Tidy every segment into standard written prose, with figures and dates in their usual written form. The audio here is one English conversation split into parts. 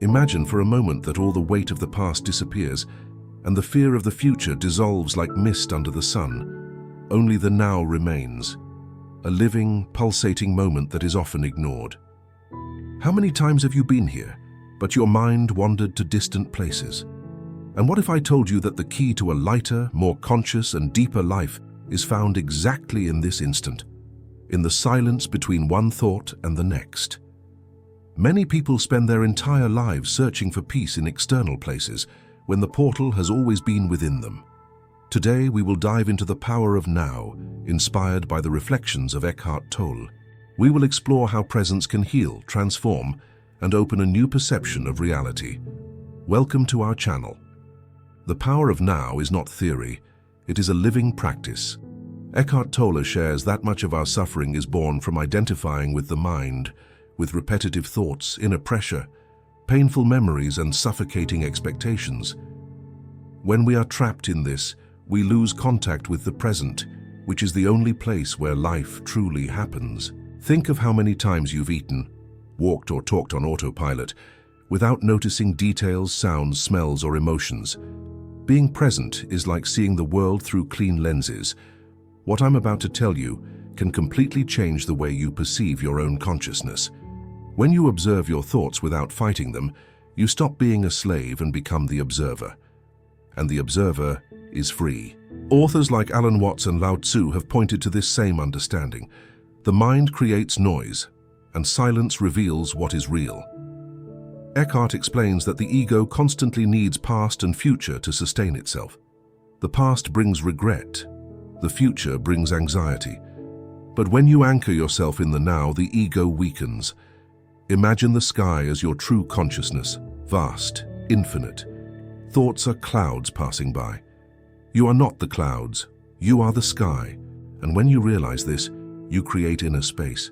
Imagine for a moment that all the weight of the past disappears and the fear of the future dissolves like mist under the sun. Only the now remains, a living, pulsating moment that is often ignored. How many times have you been here, but your mind wandered to distant places? And what if I told you that the key to a lighter, more conscious and deeper life is found exactly in this instant, in the silence between one thought and the next? Many people spend their entire lives searching for peace in external places, when the portal has always been within them. Today we will dive into the power of now, inspired by the reflections of Eckhart Tolle. We will explore how presence can heal, transform, and open a new perception of reality. Welcome to our channel. The power of now is not theory, it is a living practice. Eckhart Tolle shares that much of our suffering is born from identifying with the mind, with repetitive thoughts, inner pressure, painful memories, and suffocating expectations. When we are trapped in this, we lose contact with the present, which is the only place where life truly happens. Think of how many times you've eaten, walked or talked on autopilot, without noticing details, sounds, smells, or emotions. Being present is like seeing the world through clean lenses. What I'm about to tell you can completely change the way you perceive your own consciousness. When you observe your thoughts without fighting them, you stop being a slave and become the observer. And the observer is free. Authors like Alan Watts and Lao Tzu have pointed to this same understanding. The mind creates noise, and silence reveals what is real. Eckhart explains that the ego constantly needs past and future to sustain itself. The past brings regret, the future brings anxiety. But when you anchor yourself in the now, the ego weakens. Imagine the sky as your true consciousness, vast, infinite. Thoughts are clouds passing by. You are not the clouds, you are the sky. And when you realize this, you create inner space.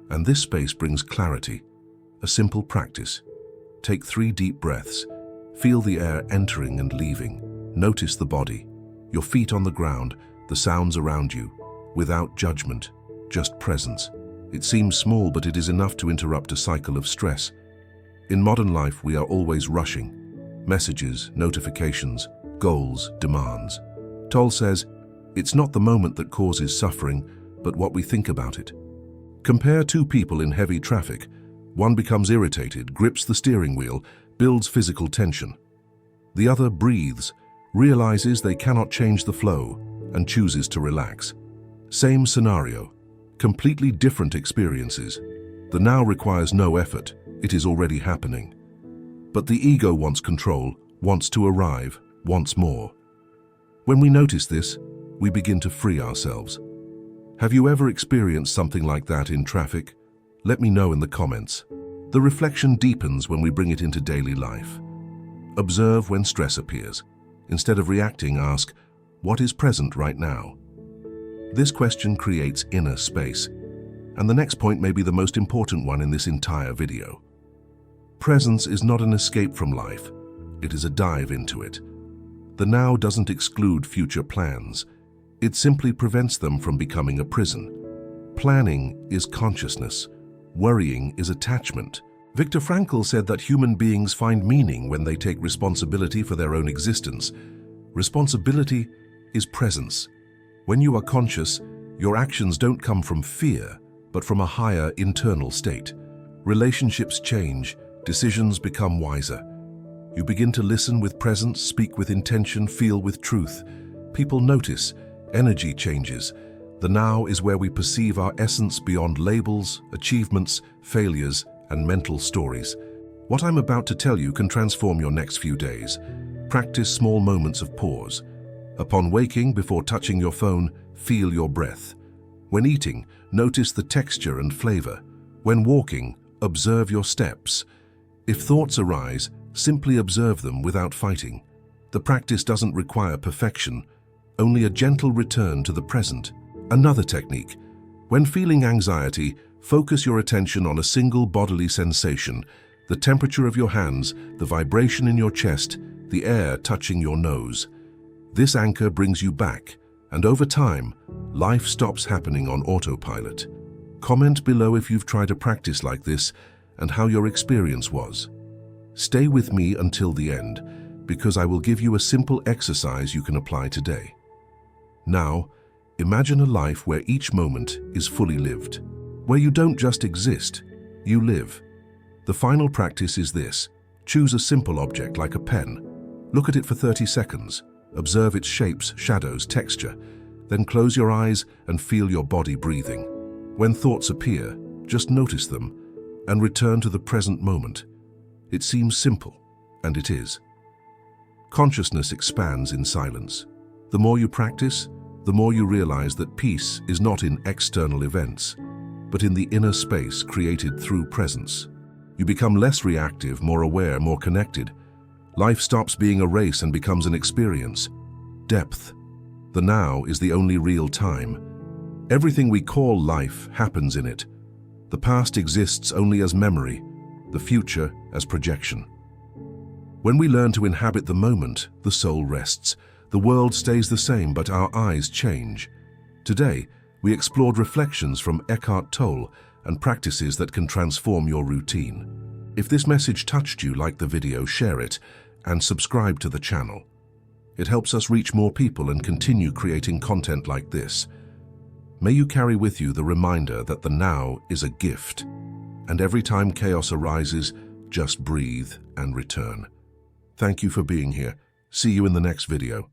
And this space brings clarity. A simple practice. Take 3 deep breaths. Feel the air entering and leaving. Notice the body, your feet on the ground, the sounds around you, without judgment, just presence. It seems small, but it is enough to interrupt a cycle of stress. In modern life, we are always rushing. Messages, notifications, goals, demands. Tolle says, it's not the moment that causes suffering, but what we think about it. Compare 2 people in heavy traffic. One becomes irritated, grips the steering wheel, builds physical tension. The other breathes, realizes they cannot change the flow, and chooses to relax. Same scenario. Completely different experiences. The now requires no effort, it is already happening. But the ego wants control, wants to arrive, wants more. When we notice this, we begin to free ourselves. Have you ever experienced something like that in traffic? Let me know in the comments. The reflection deepens when we bring it into daily life. Observe when stress appears. Instead of reacting, ask, what is present right now? This question creates inner space, and the next point may be the most important one in this entire video. Presence is not an escape from life, it is a dive into it. The now doesn't exclude future plans, it simply prevents them from becoming a prison. Planning is consciousness, worrying is attachment. Viktor Frankl said that human beings find meaning when they take responsibility for their own existence. Responsibility is presence. When you are conscious, your actions don't come from fear, but from a higher internal state. Relationships change, decisions become wiser. You begin to listen with presence, speak with intention, feel with truth. People notice, energy changes. The now is where we perceive our essence beyond labels, achievements, failures, and mental stories. What I'm about to tell you can transform your next few days. Practice small moments of pause. Upon waking, before touching your phone, feel your breath. When eating, notice the texture and flavor. When walking, observe your steps. If thoughts arise, simply observe them without fighting. The practice doesn't require perfection, only a gentle return to the present. Another technique. When feeling anxiety, focus your attention on a single bodily sensation, the temperature of your hands, the vibration in your chest, the air touching your nose. This anchor brings you back, and over time, life stops happening on autopilot. Comment below if you've tried a practice like this and how your experience was. Stay with me until the end, because I will give you a simple exercise you can apply today. Now, imagine a life where each moment is fully lived, where you don't just exist, you live. The final practice is this. Choose a simple object like a pen. Look at it for 30 seconds. Observe its shapes, shadows, texture. Then close your eyes and feel your body breathing. When thoughts appear, just notice them and return to the present moment. It seems simple, and it is. Consciousness expands in silence. The more you practice, the more you realize that peace is not in external events, but in the inner space created through presence. You become less reactive, more aware, more connected. Life stops being a race and becomes an experience. Depth. The now is the only real time. Everything we call life happens in it. The past exists only as memory, the future as projection. When we learn to inhabit the moment, the soul rests. The world stays the same, but our eyes change. Today, we explored reflections from Eckhart Tolle and practices that can transform your routine. If this message touched you, like the video, share it, and subscribe to the channel. It helps us reach more people and continue creating content like this. May you carry with you the reminder that the now is a gift, and every time chaos arises, just breathe and return. Thank you for being here. See you in the next video.